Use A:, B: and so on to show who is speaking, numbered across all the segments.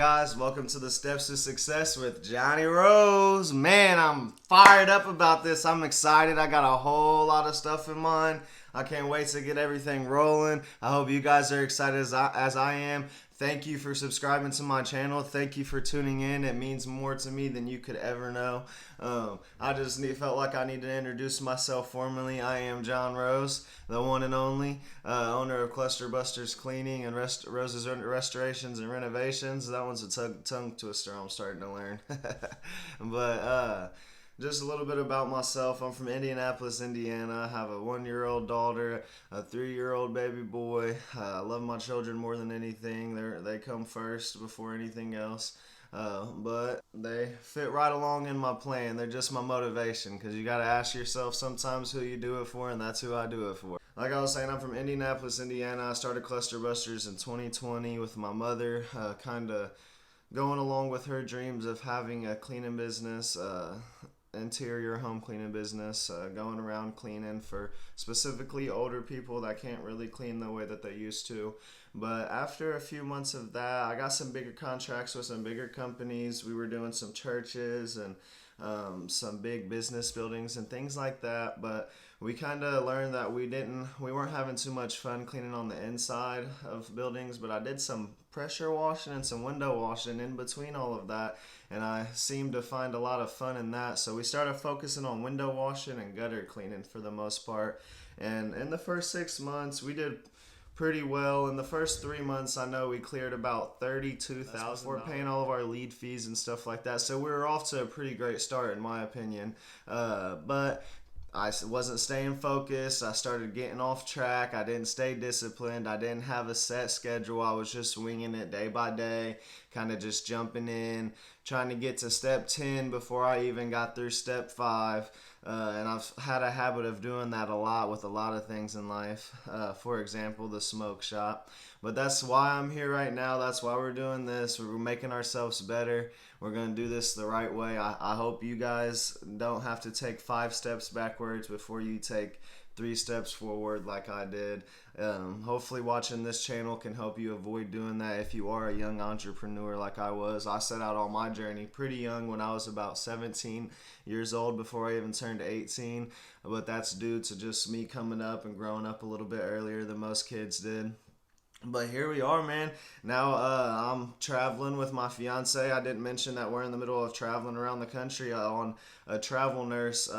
A: Guys, welcome to the Steps to Success with Johnny Rose. Man, I'm fired up about this. I'm excited. I got a whole lot of stuff in mind. I can't wait to get everything rolling. I hope you guys are excited as I am. Thank you for subscribing to my channel. Thank you for tuning in. It means more to me than you could ever know. I just felt like I needed to introduce myself formally. I am John Rose, the one and only owner of Cluster Busters Cleaning and Rose's Restorations and Renovations. That one's a tongue twister I'm starting to learn. But just a little bit about myself. I'm from Indianapolis, Indiana. I have a 1-year-old daughter, a 3-year-old baby boy. I love my children more than anything. They come first before anything else. But they fit right along in my plan. They're just my motivation, because you got to ask yourself sometimes who you do it for, and that's who I do it for. Like I was saying, I'm from Indianapolis, Indiana. I started Cluster Busters in 2020 with my mother, kind of going along with her dreams of having a cleaning business, interior home cleaning business, going around cleaning for specifically older people that can't really clean the way that they used to. But after a few months of that, I got some bigger contracts with some bigger companies. We were doing some churches and some big business buildings and things like that. But we kind of learned that we weren't having too much fun cleaning on the inside of buildings. But I did some pressure washing and some window washing in between all of that, and I seemed to find a lot of fun in that. So we started focusing on window washing and gutter cleaning for the most part. And in the first 6 months, we did pretty well. In the first 3 months, I know we cleared about $32,000. We're paying all of our lead fees and stuff like that. So we were off to a pretty great start, in my opinion. But I wasn't staying focused. I started getting off track. I didn't stay disciplined. I didn't have a set schedule. I was just winging it day by day, kind of just jumping in, trying to get to step 10 before I even got through step 5. And I've had a habit of doing that a lot with a lot of things in life. For example, the smoke shop. But that's why I'm here right now. That's why we're doing this. We're making ourselves better. We're going to do this the right way. I hope you guys don't have to take 5 steps backwards before you take 3 steps forward like I did. Hopefully watching this channel can help you avoid doing that if you are a young entrepreneur like I was. I set out on my journey pretty young when I was about 17 years old before I even turned 18. But that's due to just me coming up and growing up a little bit earlier than most kids did. But here we are, man. Now I'm traveling with my fiance. I didn't mention that we're in the middle of traveling around the country on a travel nurse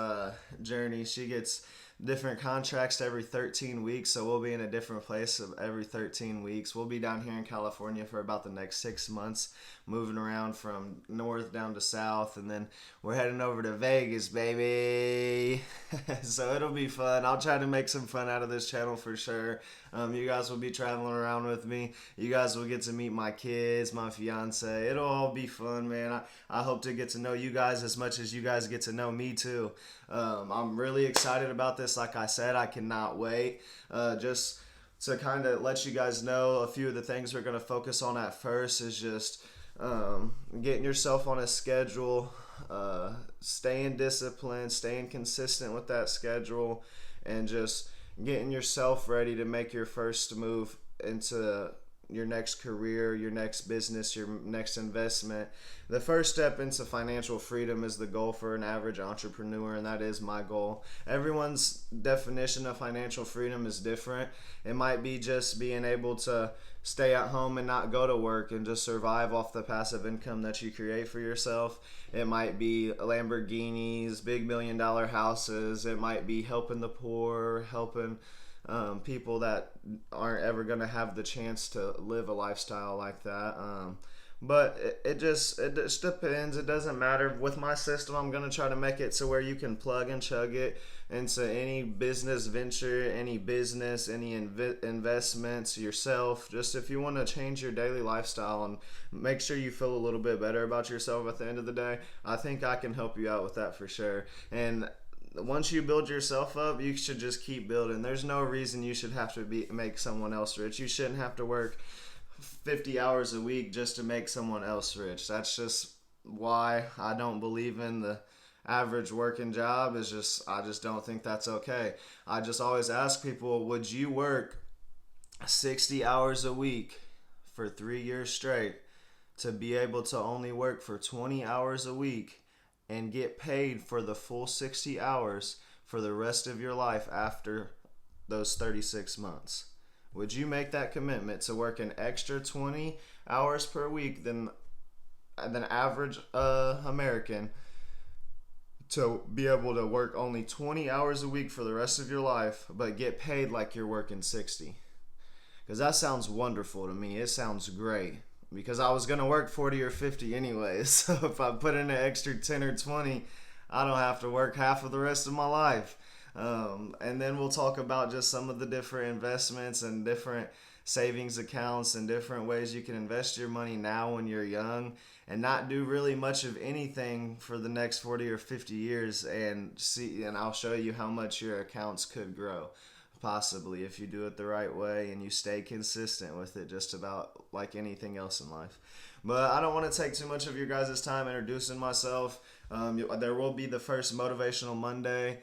A: journey. She gets different contracts every 13 weeks, so we'll be in a different place every 13 weeks. We'll be down here in California for about the next 6 months, moving around from north down to south, and then we're heading over to Vegas, baby. So it'll be fun. I'll try to make some fun out of this channel for sure. You guys will be traveling around with me. You guys will get to meet my kids, my fiance. It'll all be fun, man. I hope to get to know you guys as much as you guys get to know me too. I'm really excited about this. Like I said, I cannot wait. Just to kind of let you guys know, a few of the things we're going to focus on at first is just getting yourself on a schedule, staying disciplined, staying consistent with that schedule, and just getting yourself ready to make your first move into your next career, your next business, your next investment. The first step into financial freedom is the goal for an average entrepreneur, and that is my goal. Everyone's definition of financial freedom is different. It might be just being able to stay at home and not go to work and just survive off the passive income that you create for yourself. It might be Lamborghinis, big $1 million houses. It might be helping the poor, helping people that aren't ever going to have the chance to live a lifestyle like that. But it just depends. It doesn't matter. With my system, I'm going to try to make it to where you can plug and chug it into any business venture, any business, any investments, yourself. Just if you want to change your daily lifestyle and make sure you feel a little bit better about yourself at the end of the day, I think I can help you out with that for sure. And once you build yourself up, you should just keep building. There's no reason you should have to make someone else rich. You shouldn't have to work 50 hours a week just to make someone else rich. That's just why I don't believe in the average working job. I just don't think that's okay. I just always ask people, would you work 60 hours a week for 3 years straight to be able to only work for 20 hours a week and get paid for the full 60 hours for the rest of your life after those 36 months? Would you make that commitment to work an extra 20 hours per week than average American, to be able to work only 20 hours a week for the rest of your life but get paid like you're working 60? Because that sounds wonderful to me. It sounds great. Because I was going to work 40 or 50 anyways. So if I put in an extra 10 or 20, I don't have to work half of the rest of my life. And then we'll talk about just some of the different investments and different savings accounts and different ways you can invest your money now when you're young and not do really much of anything for the next 40 or 50 years, and I'll show you how much your accounts could grow, possibly, if you do it the right way and you stay consistent with it, just about like anything else in life. But I don't want to take too much of your guys' time introducing myself. There will be the first Motivational Monday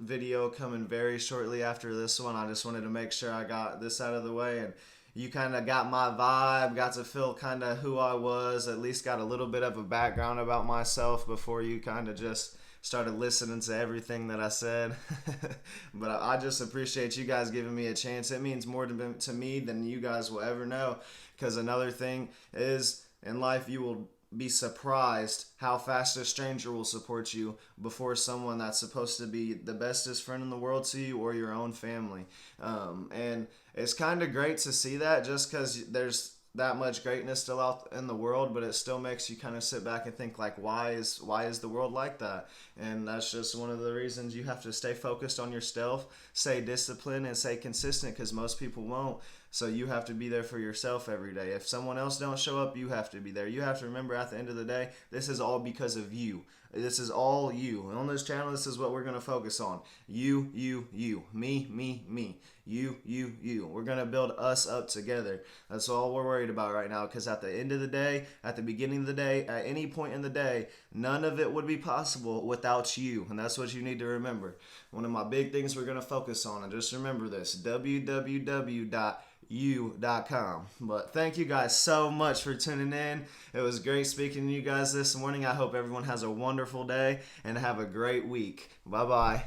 A: video coming very shortly after this one. I just wanted to make sure I got this out of the way, and you kind of got my vibe, got to feel kind of who I was, at least got a little bit of a background about myself before you kind of just started listening to everything that I said. But I just appreciate you guys giving me a chance. It means more to me than you guys will ever know, because another thing is, in life you will be surprised how fast a stranger will support you before someone that's supposed to be the bestest friend in the world to you or your own family. And it's kind of great to see that, just because there's that much greatness still out in the world, but it still makes you kind of sit back and think, like, why is the world like that? And that's just one of the reasons you have to stay focused on yourself, stay disciplined, and stay consistent, because most people won't. So you have to be there for yourself every day. If someone else don't show up, you have to be there. You have to remember, at the end of the day, this is all because of you. This is all you. And on this channel, this is what we're going to focus on. You. Me. You. We're going to build us up together. That's all we're worried about right now, because at the end of the day, at the beginning of the day, at any point in the day, none of it would be possible without you. And that's what you need to remember. One of my big things we're going to focus on, and just remember this, www.you.com. But thank you guys so much for tuning in. It was great speaking to you guys this morning. I hope everyone has a wonderful day and have a great week. Bye bye.